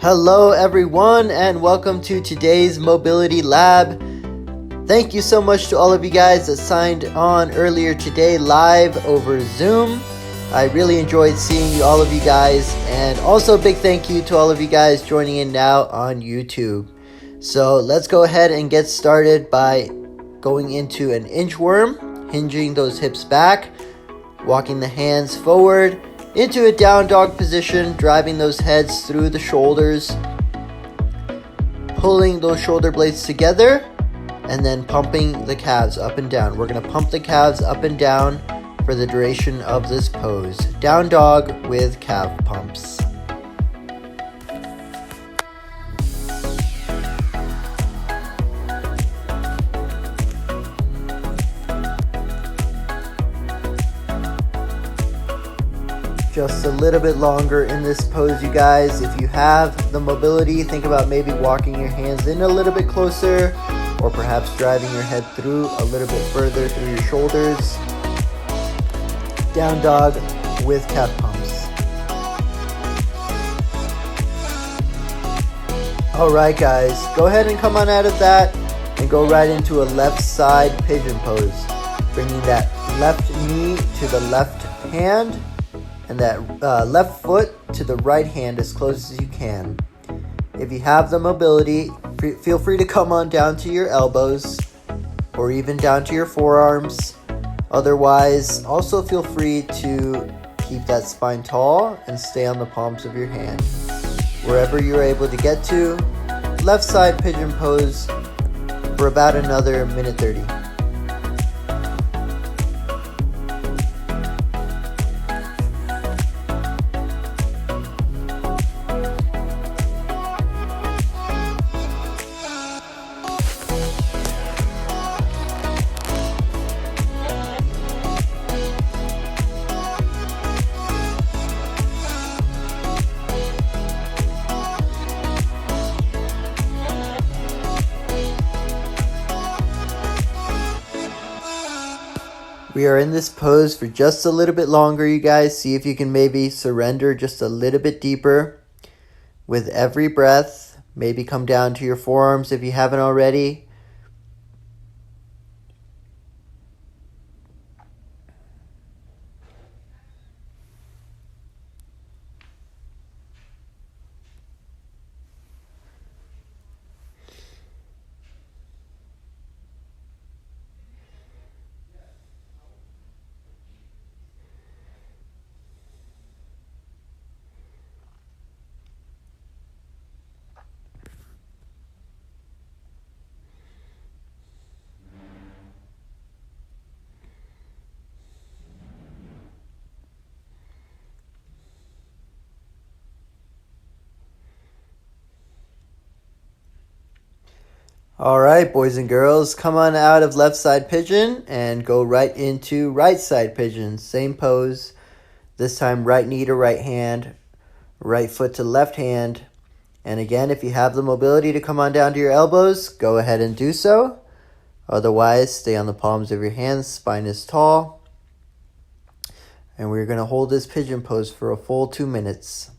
Hello everyone and welcome to today's Mobility Lab. Thank you so much to all of you guys that signed on earlier today live over Zoom. I really enjoyed seeing all of you guys, and also a big thank you to all of you guys joining in now on YouTube. So let's go ahead and get started by going into an inchworm, hinging those hips back, walking the hands forward into a down dog position, driving those heads through the shoulders, pulling those shoulder blades together, and then pumping the calves up and down. We're going to pump the calves up and down for the duration of this pose. Down dog with calf pumps. Just a little bit longer in this pose, you guys. If you have the mobility, think about maybe walking your hands in a little bit closer, or perhaps driving your head through a little bit further through your shoulders. Down dog with calf pumps. Alright guys, go ahead and come on out of that and go right into a left side pigeon pose. Bringing that left knee to the left hand and that left foot to the right hand as close as you can. If you have the mobility, feel free to come on down to your elbows or even down to your forearms. Otherwise, also feel free to keep that spine tall and stay on the palms of your hand. Wherever you're able to get to, left side pigeon pose for about another minute 30. We are in this pose for just a little bit longer, you guys. See if you can maybe surrender just a little bit deeper with every breath. Maybe come down to your forearms if you haven't already. Alright, boys and girls, come on out of left side pigeon and go right into right side pigeon. Same pose. This time right knee to right hand, right foot to left hand. And again, if you have the mobility to come on down to your elbows, go ahead and do so. Otherwise, stay on the palms of your hands, spine is tall. And we're going to hold this pigeon pose for a full 2 minutes.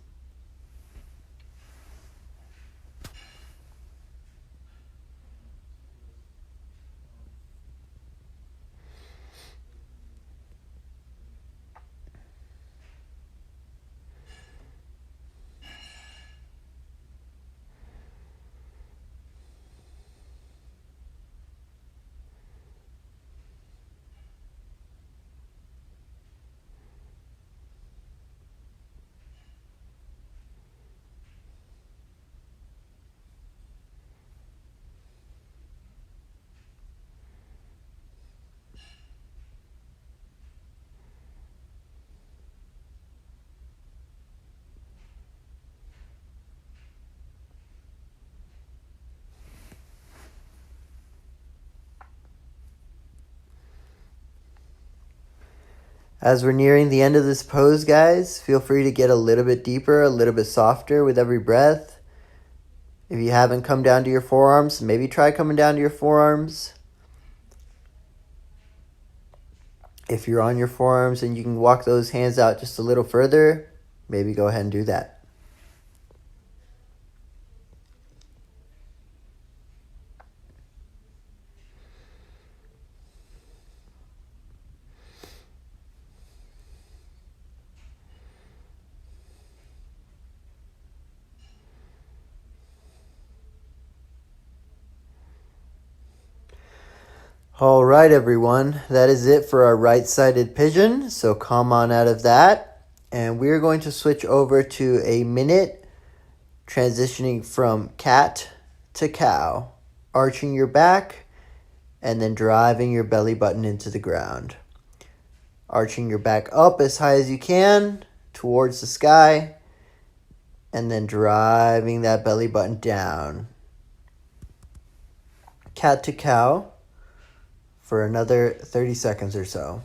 As we're nearing the end of this pose, guys, feel free to get a little bit deeper, a little bit softer with every breath. If you haven't come down to your forearms, maybe try coming down to your forearms. If you're on your forearms and you can walk those hands out just a little further, maybe go ahead and do that. All right, everyone, that is it for our right-sided pigeon. So come on out of that. And we're going to switch over to a minute, transitioning from cat to cow, arching your back, and then driving your belly button into the ground. Arching your back up as high as you can towards the sky, and then driving that belly button down. Cat to cow for another 30 seconds or so.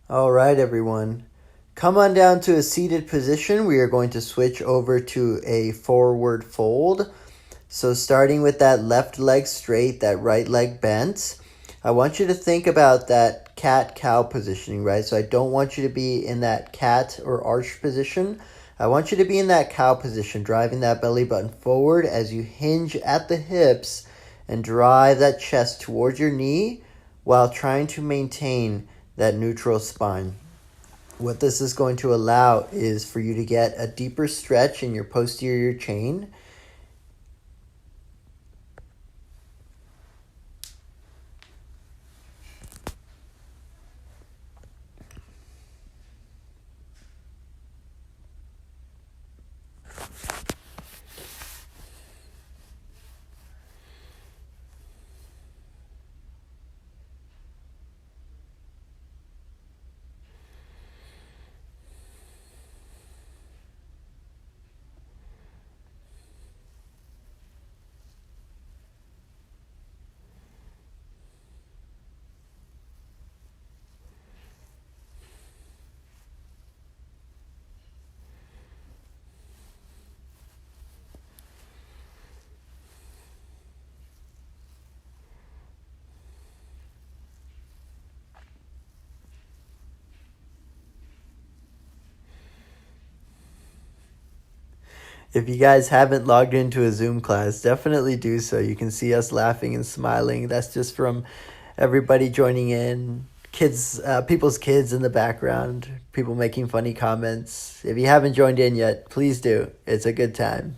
All right, everyone. Come on down to a seated position. We are going to switch over to a forward fold. So starting with that left leg straight, that right leg bent, I want you to think about that cat-cow positioning, right? So I don't want you to be in that cat or arch position. I want you to be in that cow position, driving that belly button forward as you hinge at the hips and drive that chest towards your knee while trying to maintain that neutral spine. What this is going to allow is for you to get a deeper stretch in your posterior chain. If you guys haven't logged into a Zoom class, definitely do so. You can see us laughing and smiling. That's just from everybody joining in, kids, people's kids in the background, people making funny comments. If you haven't joined in yet, please do. It's a good time.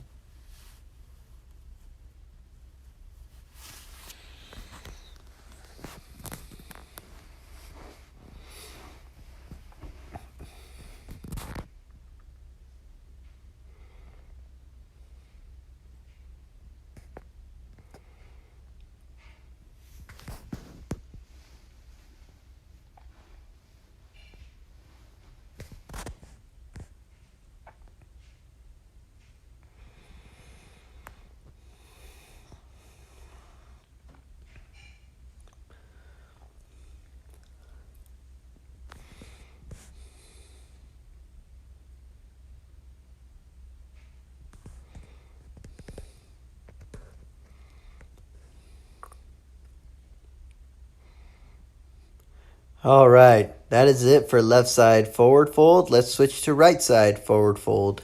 All right, that is it for left side forward fold. Let's switch to right side forward fold.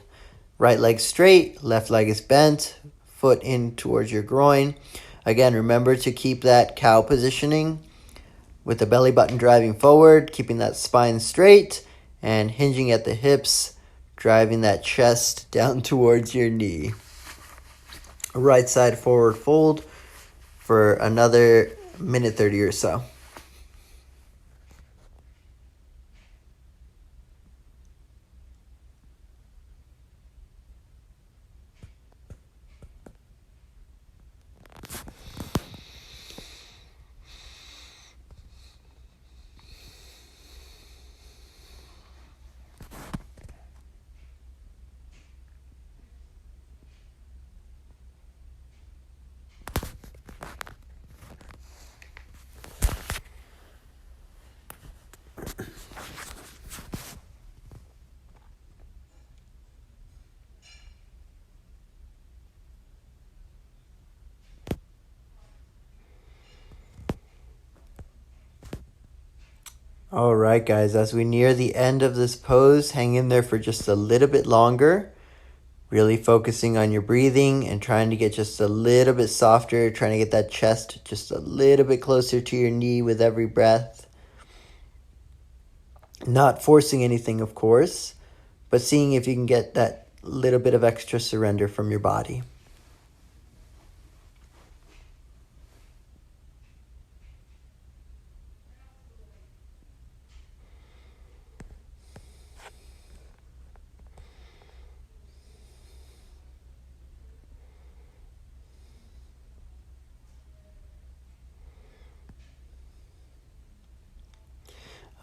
Right leg straight, left leg is bent, foot in towards your groin. Again, remember to keep that cow positioning with the belly button driving forward, keeping that spine straight, and hinging at the hips, driving that chest down towards your knee. Right side forward fold for another minute 30 or so. All right, guys, as we near the end of this pose, hang in there for just a little bit longer. Really focusing on your breathing and trying to get just a little bit softer, trying to get that chest just a little bit closer to your knee with every breath. Not forcing anything, of course, but seeing if you can get that little bit of extra surrender from your body.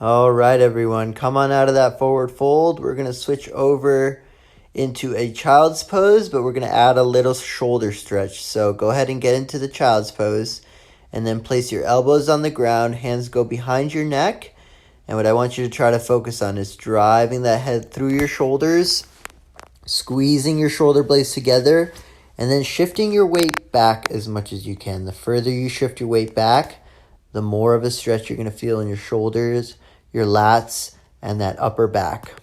All right, everyone, come on out of that forward fold. We're going to switch over into a child's pose, but we're going to add a little shoulder stretch. So go ahead and get into the child's pose, and then place your elbows on the ground, hands go behind your neck. And what I want you to try to focus on is driving that head through your shoulders, squeezing your shoulder blades together, and then shifting your weight back as much as you can. The further you shift your weight back, the more of a stretch you're going to feel in your shoulders, your lats, and that upper back.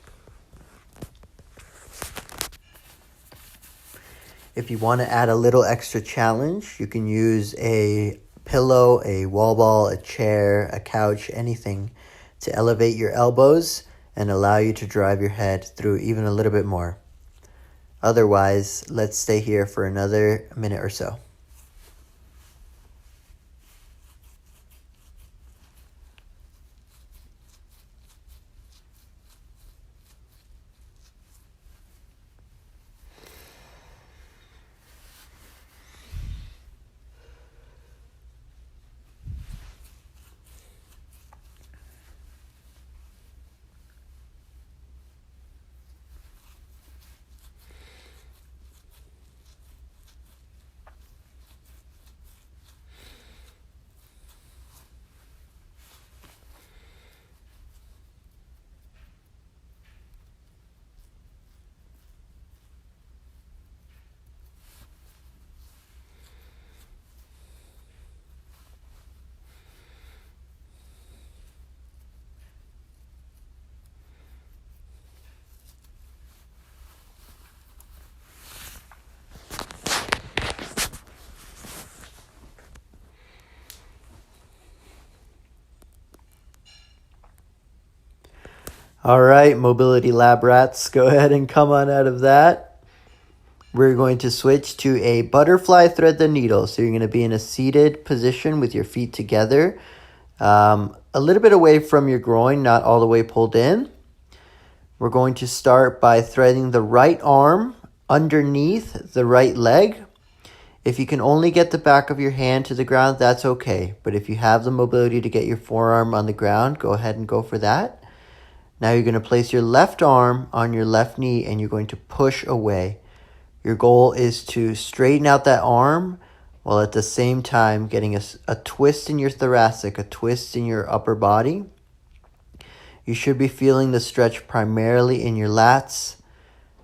If you want to add a little extra challenge, you can use a pillow, a wall ball, a chair, a couch, anything to elevate your elbows and allow you to drive your head through even a little bit more. Otherwise, let's stay here for another minute or so. All right, Mobility Lab rats, go ahead and come on out of that. We're going to switch to a butterfly thread the needle. So you're going to be in a seated position with your feet together, a little bit away from your groin, not all the way pulled in. We're going to start by threading the right arm underneath the right leg. If you can only get the back of your hand to the ground, that's okay. But if you have the mobility to get your forearm on the ground, go ahead and go for that. Now you're going to place your left arm on your left knee and you're going to push away. Your goal is to straighten out that arm while at the same time getting a twist in your thoracic, a twist in your upper body. You should be feeling the stretch primarily in your lats,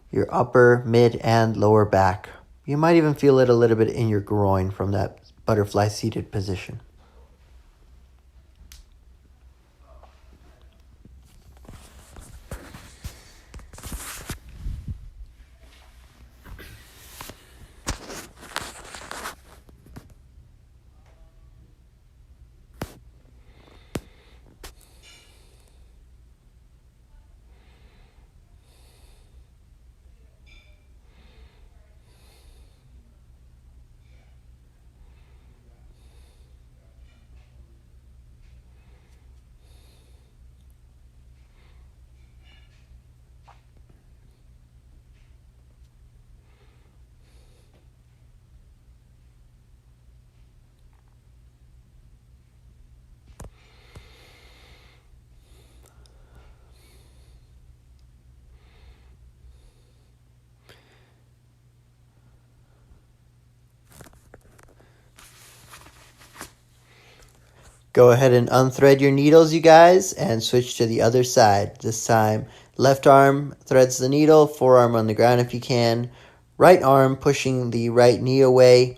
your upper, mid, and lower back. You might even feel it a little bit in your groin from that butterfly seated position. Go ahead and unthread your needles, you guys, and switch to the other side. This time, left arm threads the needle, forearm on the ground if you can. Right arm pushing the right knee away,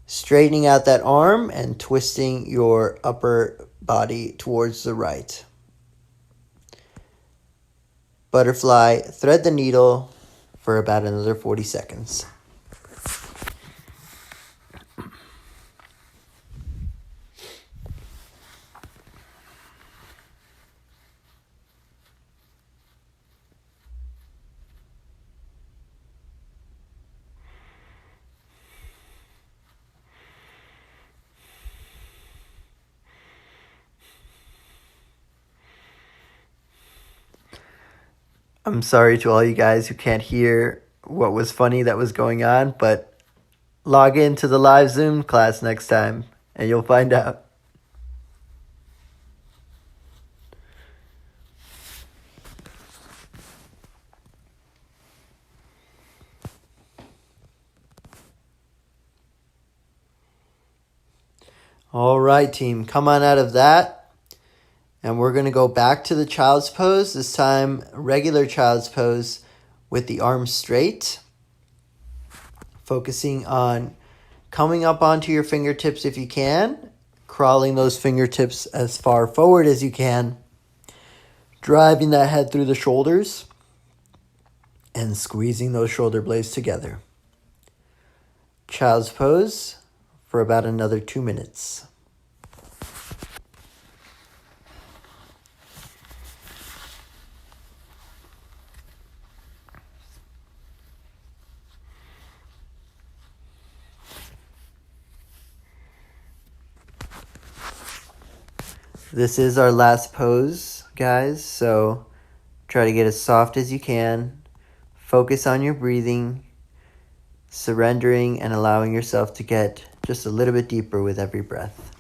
straightening out that arm and twisting your upper body towards the right. butterfly, thread the needle for about another 40 seconds. I'm sorry to all you guys who can't hear what was funny that was going on, but log into the live Zoom class next time and you'll find out. All right, team, come on out of that. And we're going to go back to the child's pose, this time regular child's pose with the arms straight. Focusing on coming up onto your fingertips if you can, crawling those fingertips as far forward as you can, driving that head through the shoulders, and squeezing those shoulder blades together. Child's pose for about another 2 minutes. This is our last pose, guys, so try to get as soft as you can. Focus on your breathing, surrendering and allowing yourself to get just a little bit deeper with every breath.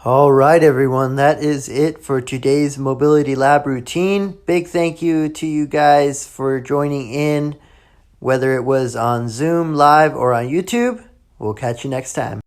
All right, everyone, that is it for today's Mobility Lab routine. Big thank you to you guys for joining in, whether it was on Zoom, live, or on YouTube. We'll catch you next time.